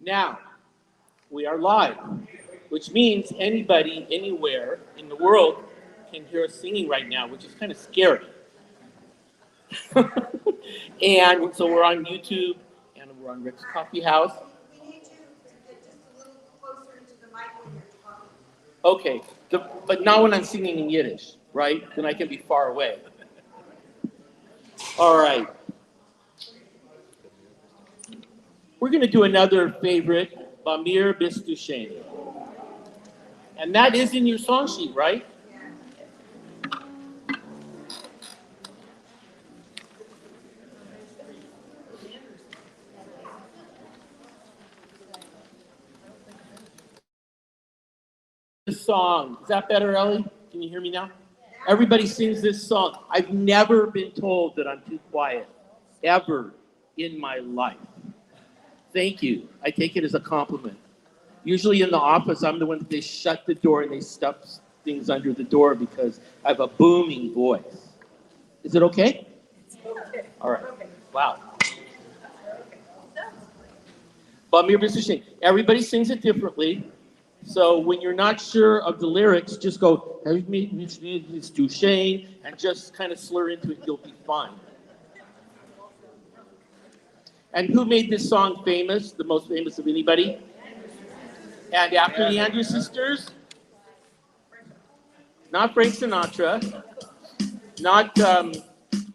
Now, we are live, which means anybody, anywhere in the world can hear us singing right now, which is kind of scary. And so we're on YouTube, and we're on Rick's Coffee House. We need you to get just a little closer to the mic when you're talking. Okay, but not when I'm singing in Yiddish, right? Then I can be far away. All right. We're going to do another favorite, Bamir Bistushen. And that is in your song sheet, right? This song, is that better, Ellie? Can you hear me now? Everybody sings this song. I've never been told that I'm too quiet, ever in my life. Thank you. I take it as a compliment. Usually in the office, I'm the one that they shut the door and they stuff things under the door because I have a booming voice. Is it okay? It's okay. All right. Wow. Bamir Bistushen. Everybody sings it differently. So when you're not sure of the lyrics, just go, Bistushen, and just kind of slur into it. You'll be fine. And who made this song famous, the most famous of anybody? And after the Andrews Sisters? Not Frank Sinatra, not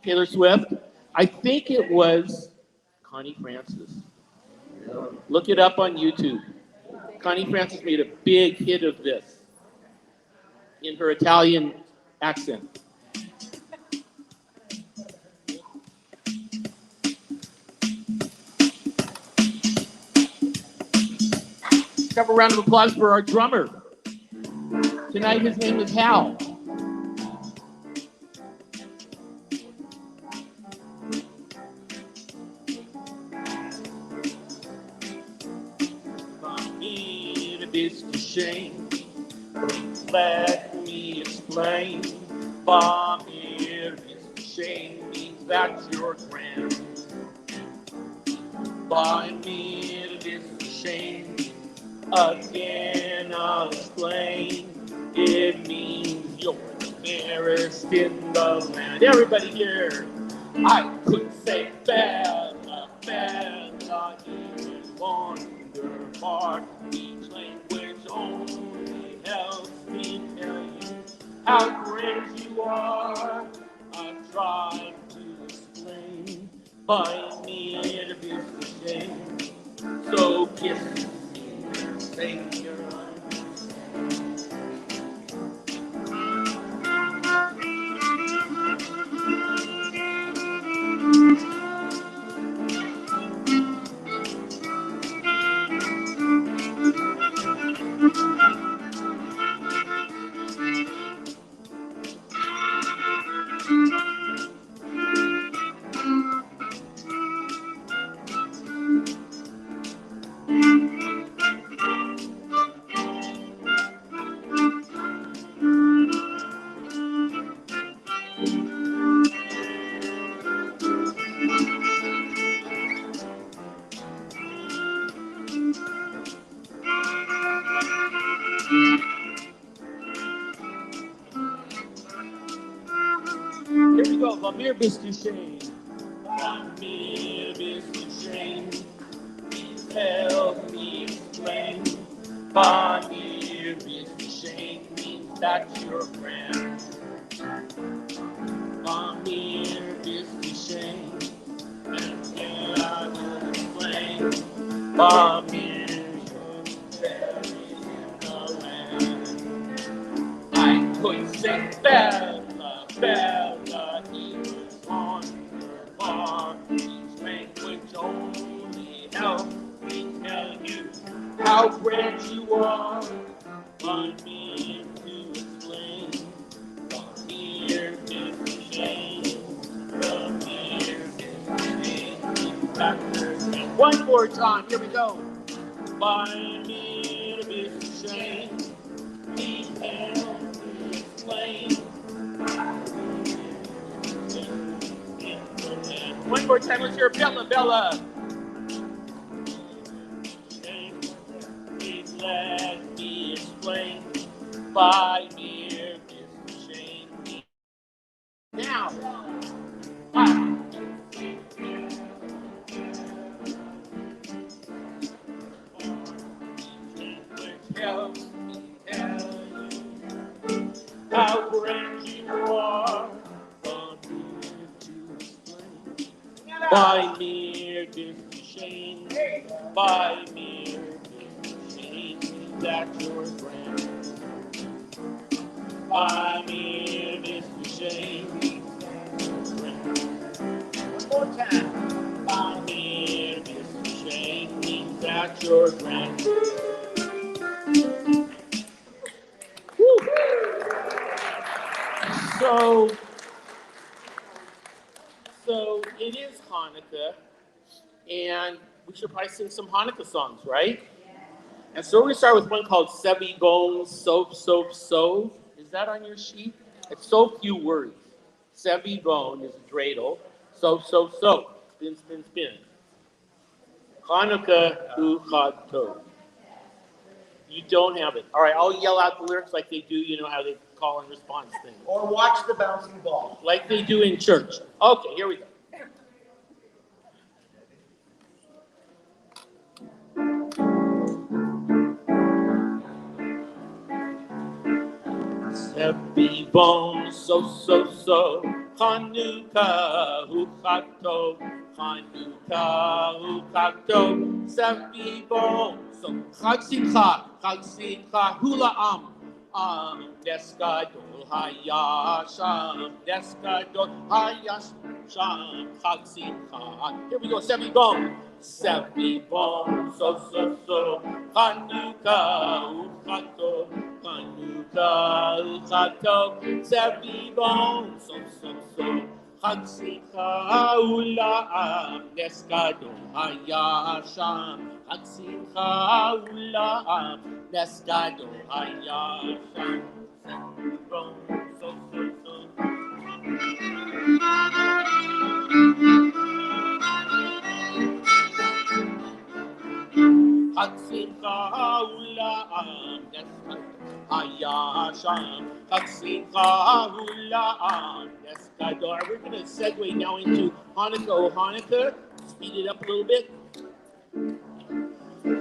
Taylor Swift. I think it was Connie Francis. Look it up on YouTube. Connie Francis made a big hit of this in her Italian accent. Have a round of applause for our drummer. Tonight his name is Hal. Bamir Bistushen, let me explain. Bamir Bistushen means that you're grand. Bamir Bistushen. Again, I'll explain. It means you're the fairest in the land. Everybody here, I could say Bella, Bella, is wonderful. Each language only helps me tell you how great you are. I've tried to explain, by me it is a shame. So kiss me. Savior. Here we go, Bamir Bistushen. Bamir Bistushen. Please help me explain. Bamir Bistushen means that you're a friend. Bamir Bistushen. And here I will explain. Bamir, you're buried in the land. I could say Bella, Bella, he was on your farm. Each language only helps me tell you how great you are. Want me to explain. Want here to shame. From here to shame. And one more time, here we go. Find me to be ashamed. Please help me explain. One more time, let's hear Bella, Bella. by mir geschehen. Now, tell you how great you are, by mere geschehen, by mere geschehen, that your friend, by mere geschehen, one more time, by mere geschehen, that your friend. So it is Hanukkah, and we should probably sing some Hanukkah songs, right? And so we're going to start with one called Sevi Gom Sov Sov Sov. Is that on your sheet? It's so few words. Sevi Gom is a dreidel. Sov Sov Sov. Spin, spin, spin. Hanukkah Hu Chad Tov. You don't have it. All right, I'll yell out the lyrics like they do, you know how they call and response thing. Or watch the bouncing ball. Like they do in church. Okay, here we go. Sevi Bon So Chanukah Hu Chad Tov. Chanukah Hu Chad Tov. Sevi Bon So Chag Simcha Hula Des Gadol Hayasham, Des Gadol Hayasham, Chag Simcha. Here we go, Sevi Bon. Sevi Bon So Chanukah Hu Chad Tov. Chanukah Hu Chad Tov. Sevi Bon So Chag Simcha Hula Des Gadol Hayasham, Chag Simcha Hula Des Gadol Hayasham. Sevi Bon So Chag Simcha Hula Des Gadol Hayasham, Chag Simcha Hula Des Gadol. We're going to segue now into Hanukkah, oh Hanukkah. Speed it up a little bit.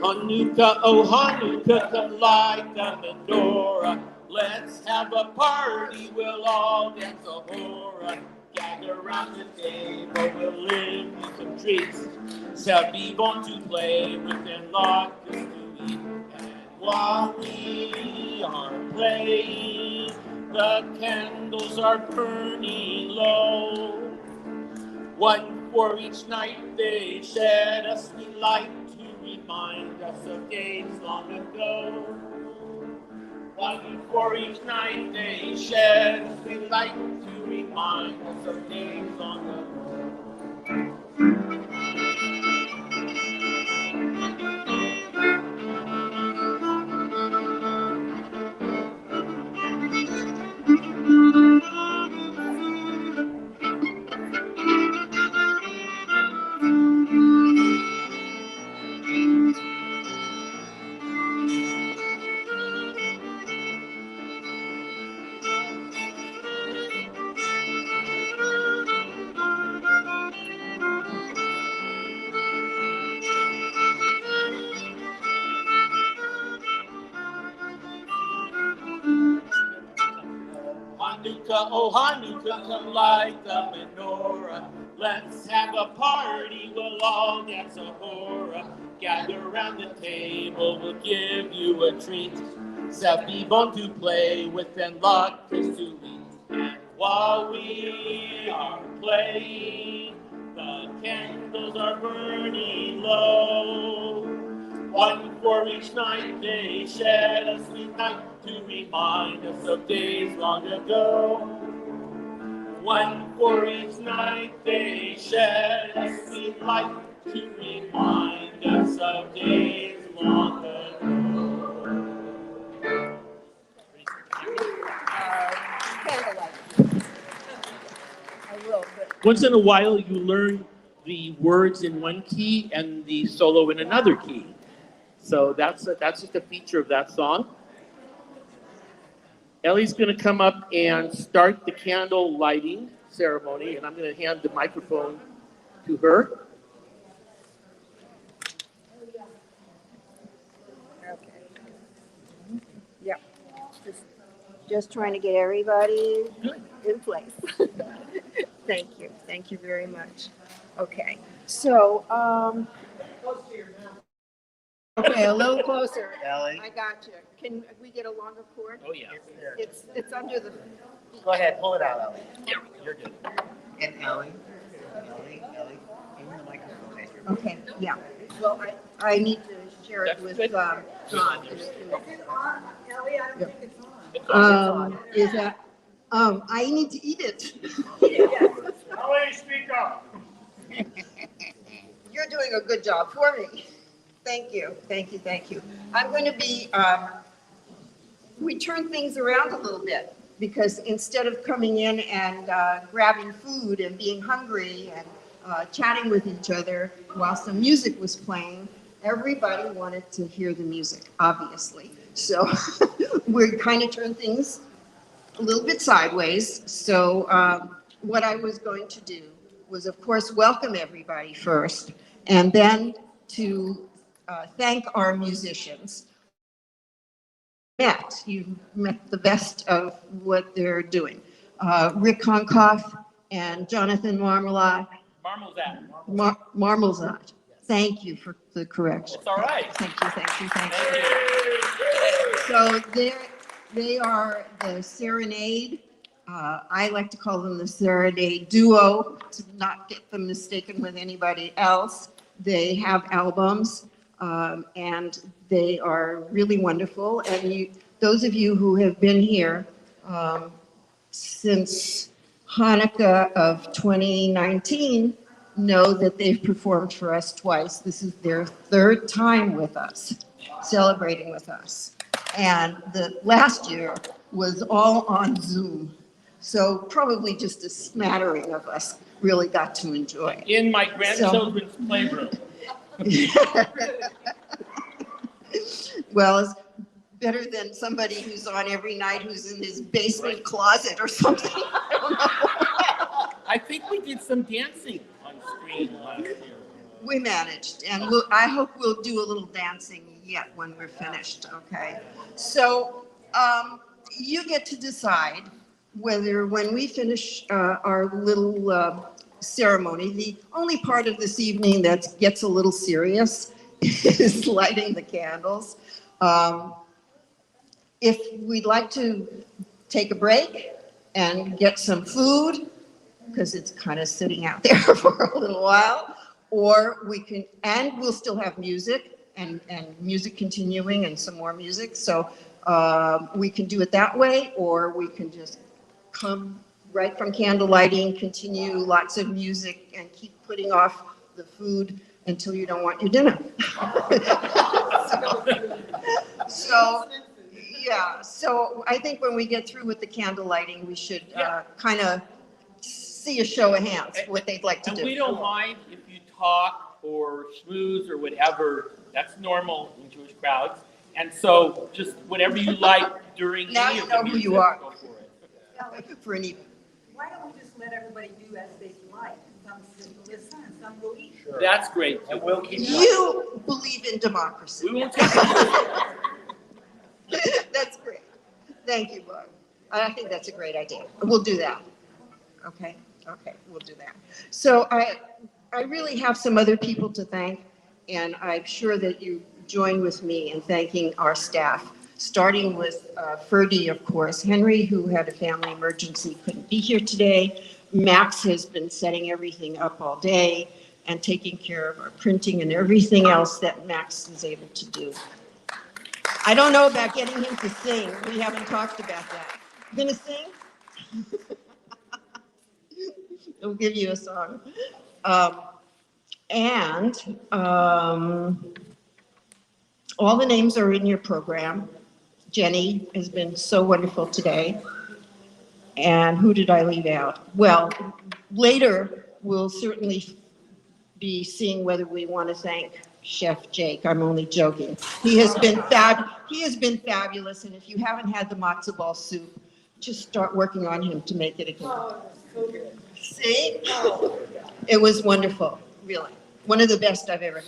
Hanukkah, oh Hanukkah, come light the menorah. Let's have a party, we'll all dance a hora. Gather around the table, we'll live with some treats. Sevi Bon to play with and lock us to eat. And while we are playing, the candles are burning low. One for each night they shed a sweet light to remind us of days long ago. One for each night they shed a sweet light to remind us of days long ago. Hanukkah, oh Hanukkah, come light the menorah. Let's have a party, we'll all dance a hora. Gather around the table, we'll give you a treat. Sevi Bon to play with and latkes to eat. And while we are playing, the candles are burning low. One for each night they shed a sweet light to remind us of days long ago. One for each night they shed a sweet light to remind us of days long ago. Once in a while you learn the words in one key and the solo in another key. So that's just a feature of that song. Ellie's going to come up and start the candle lighting ceremony, and I'm going to hand the microphone to her. Okay. Yep. Just trying to get everybody in place. Thank you. Thank you very much. Okay. So, okay, a little closer. Ellie. I got you. Can we get a longer cord? Oh, yeah. It's under the. Go ahead, pull it out, Ellie. You're good. And Ellie, in the microphone. Okay, yeah. Well, I need to share it That's with good. John. Ellie, I don't think it's on. Is that, I need to eat it. Ellie, speak up. You're doing a good job for me. Thank you, thank you, thank you. I'm going to be, we turn things around a little bit because instead of coming in and grabbing food and being hungry and chatting with each other while some music was playing, everybody wanted to hear the music, obviously. So we kind of turned things a little bit sideways. So what I was going to do was, of course, welcome everybody first, and then to thank our musicians. You met the best of what they're doing. Rick Honkoff and Jonathan Marmalade. Marmalzat. Thank you for the correction. It's all right. Thank you, thank you, thank you. So they are the Serenade. I like to call them the Serenade Duo to not get them mistaken with anybody else. They have albums and they are really wonderful. And those of you who have been here since Hanukkah of 2019 know that they've performed for us twice. This is their third time with us, celebrating with us. And the last year was all on Zoom. So probably just a smattering of us really got to enjoy it. In my grandchildren's playroom. Well, it's better than somebody who's on every night who's in his basement closet or something. I don't know. I think we did some dancing on screen last year. We managed, and I hope we'll do a little dancing yet when we're finished, okay? So you get to decide whether when we finish our little ceremony, the only part of this evening that gets a little serious is lighting the candles. If we'd like to take a break and get some food, because it's kind of sitting out there for a little while, or we can, and we'll still have music and music continuing and some more music. So we can do it that way, or we can just come right from candle lighting, continue lots of music and keep putting off the food until you don't want your dinner. So yeah, so I think when we get through with the candle lighting, we should kind of see a show of hands, what they'd like to do. And we don't mind if you talk or schmooze or whatever. That's normal in Jewish crowds. And so just whatever you like during Now any you of know the who music, you are. go for it. For an evening. Why don't we just let everybody do as they like? Some listen and some will eat. Sure. That's great. And we'll keep going. You believe in democracy. We won't take it. That's great. Thank you, Barb. I think that's a great idea. We'll do that. Okay, we'll do that. So I really have some other people to thank, and I'm sure that you join with me in thanking our staff, starting with Ferdy, of course. Henry, who had a family emergency, couldn't be here today. Max has been setting everything up all day and taking care of our printing and everything else that Max is able to do. I don't know about getting him to sing. We haven't talked about that. You gonna sing? We'll give you a song. All the names are in your program. Jenny has been so wonderful today. And who did I leave out? Well, later we'll certainly be seeing whether we want to thank Chef Jake. I'm only joking. He has been fabulous, and if you haven't had the matzo ball soup, just start working on him to make it again. See? It was wonderful, really. One of the best I've ever had.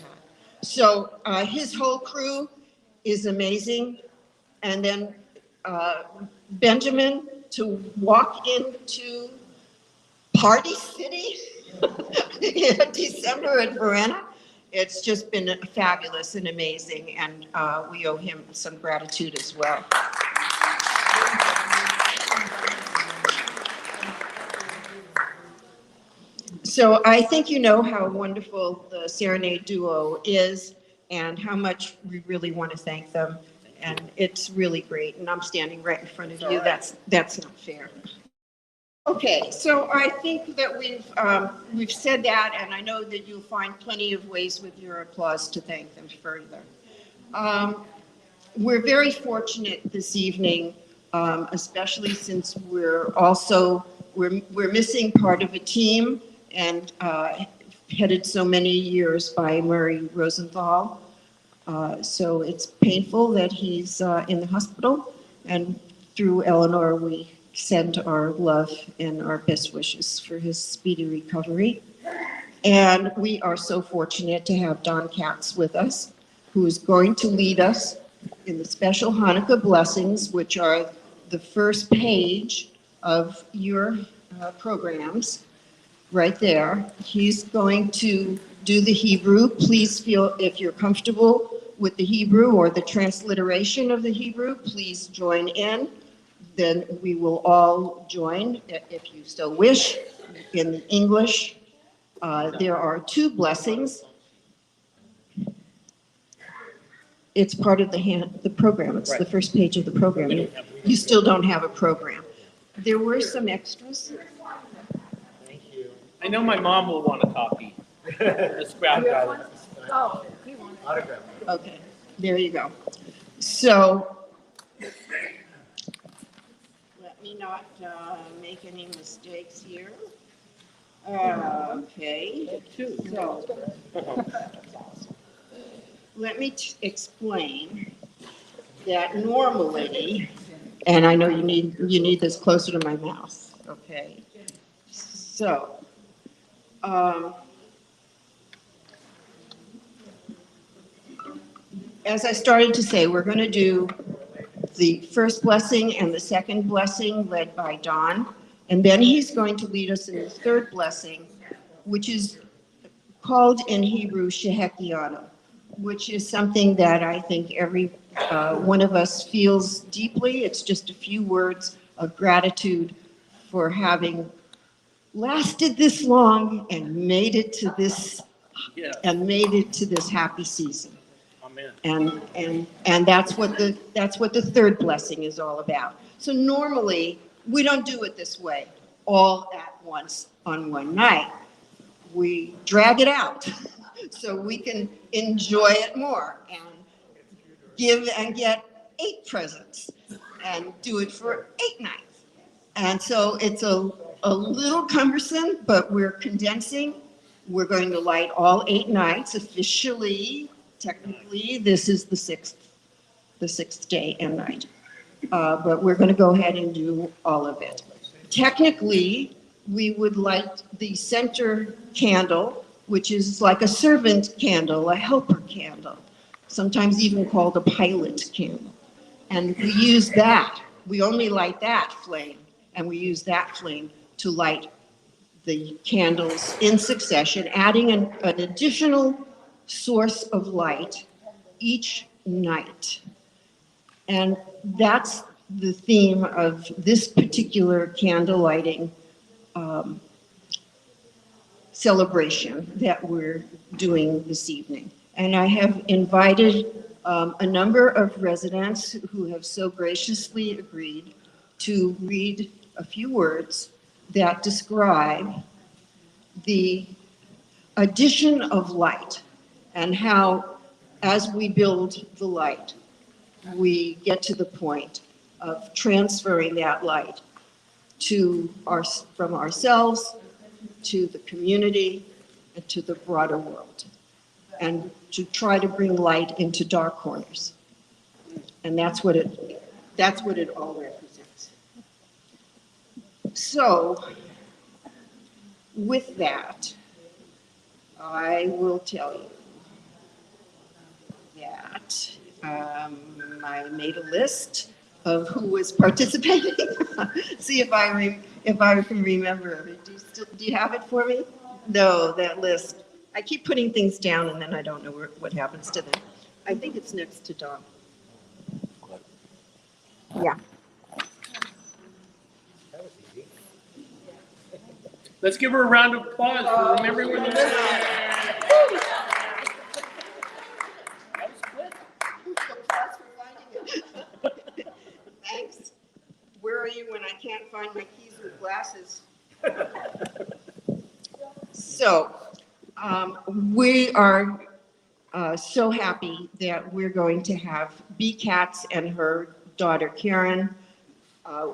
So his whole crew is amazing. And then Benjamin, to walk into Party City in December at Verena, it's just been fabulous and amazing. And we owe him some gratitude as well. So I think you know how wonderful the Serenade Duo is and how much we really want to thank them. And it's really great. And I'm standing right in front of you. That's not fair. Okay, so I think that we've said that, and I know that you'll find plenty of ways with your applause to thank them further. We're very fortunate this evening, especially since we're missing part of a team and headed so many years by Murray Rosenthal. So it's painful that he's in the hospital, and through Eleanor, we send our love and our best wishes for his speedy recovery. And we are so fortunate to have Don Katz with us, who is going to lead us in the special Hanukkah blessings, which are the first page of your programs right there. He's going to do the Hebrew. Please feel, if you're comfortable with the Hebrew or the transliteration of the Hebrew, please join in. Then we will all join, if you so wish, in English. There are two blessings. It's part of the program. It's the first page of the program. You still don't have a program. There were some extras. Thank you. I know my mom will want a copy. Let's grab that. Oh, he wants. Autograph. Okay, there you go. So, let me not make any mistakes here. Okay, so let me explain that normally, and I know you need this closer to my mouth. Okay, so. As I started to say, we're going to do the first blessing and the second blessing led by Don, and then he's going to lead us in the third blessing, which is called in Hebrew Shehekianu, which is something that I think every one of us feels deeply. It's just a few words of gratitude for having lasted this long and made it to this happy season. Amen. And that's what the third blessing is all about. So normally we don't do it this way, all at once on one night. We drag it out so we can enjoy it more and give and get 8 presents and do it for 8 nights. And so it's a little cumbersome, but we're condensing. We're going to light all 8 nights officially. Technically, this is the sixth day and night. But we're going to go ahead and do all of it. Technically, we would light the center candle, which is like a servant candle, a helper candle, sometimes even called a pilot candle. And we use that. We only light that flame, and we use that flame to light the candles in succession, adding an additional source of light each night. And that's the theme of this particular candle lighting celebration that we're doing this evening. And I have invited a number of residents who have so graciously agreed to read a few words that describe the addition of light and how, as we build the light, we get to the point of transferring that light from ourselves to the community and to the broader world. and to try to bring light into dark corners. And that's what it all represents. So, with that, I will tell you that I made a list of who was participating. See if I can remember it. Do you have it for me? No, that list. I keep putting things down and then I don't know what happens to them. I think it's next to Dawn. Yeah. Let's give her a round of applause for remembering when the list. Thanks. Where are you when I can't find my keys or glasses? So, we are so happy that we're going to have B. Katz and her daughter Karen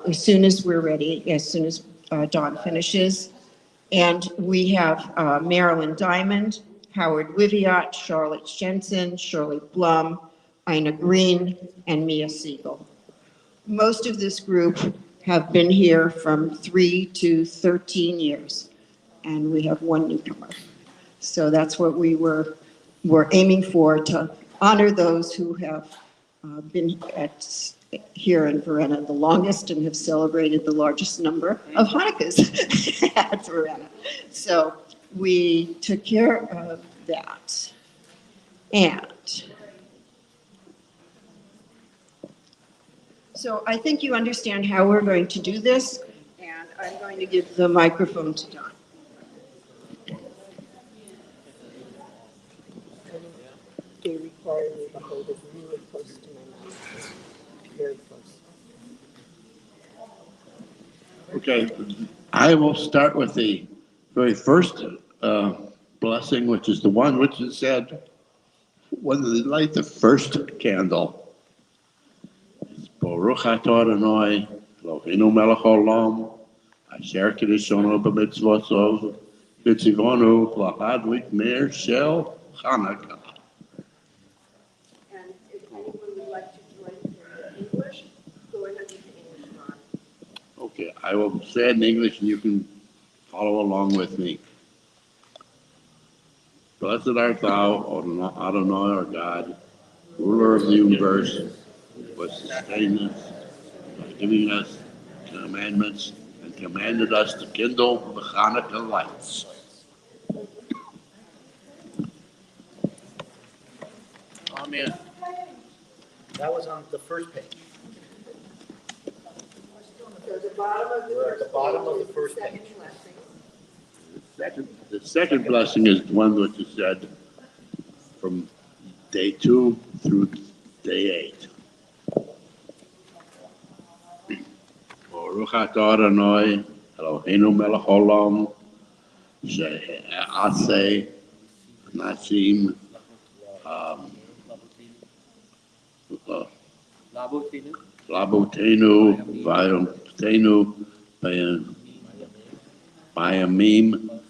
as soon as we're ready, as soon as Dawn finishes. And we have Marilyn Diamond, Howard Wiviot, Charlotte Jensen, Shirley Blum, Ina Green, and Mia Siegel. Most of this group have been here from 3 to 13 years, and we have one newcomer. So that's what we're aiming for, to honor those who have been here in Verena the longest and have celebrated the largest number of Hanukkahs at Verena. So we took care of that. And so I think you understand how we're going to do this, and I'm going to give the microphone to Don. They require me to hold it really close to my mouth, very close. Okay, I will start with the very first blessing, which is the one which is said when they light the first candle. It's Baruch atah Adonai, Eloheinu melech haolam, asher kiddushonu b'mitzvotav, v'tzivonu l'hadlik ner shel Chanukah. And if anyone would like to join in English, go ahead with the English, Ron. Okay, I will say it in English and you can follow along with me. Blessed art thou, Adonai, our God, ruler of the universe, who has sustained us by giving us commandments and commanded us to kindle the Hanukkah lights. Amen. That was on the first page. So the bottom of the We're at the bottom of the first second page. blessing. The second blessing is the one which is said from day 2 through day 8. Baruch atah Adonai, Eloheinu melech haolam, she'aseh nasim labotenu vayomtenu bayamim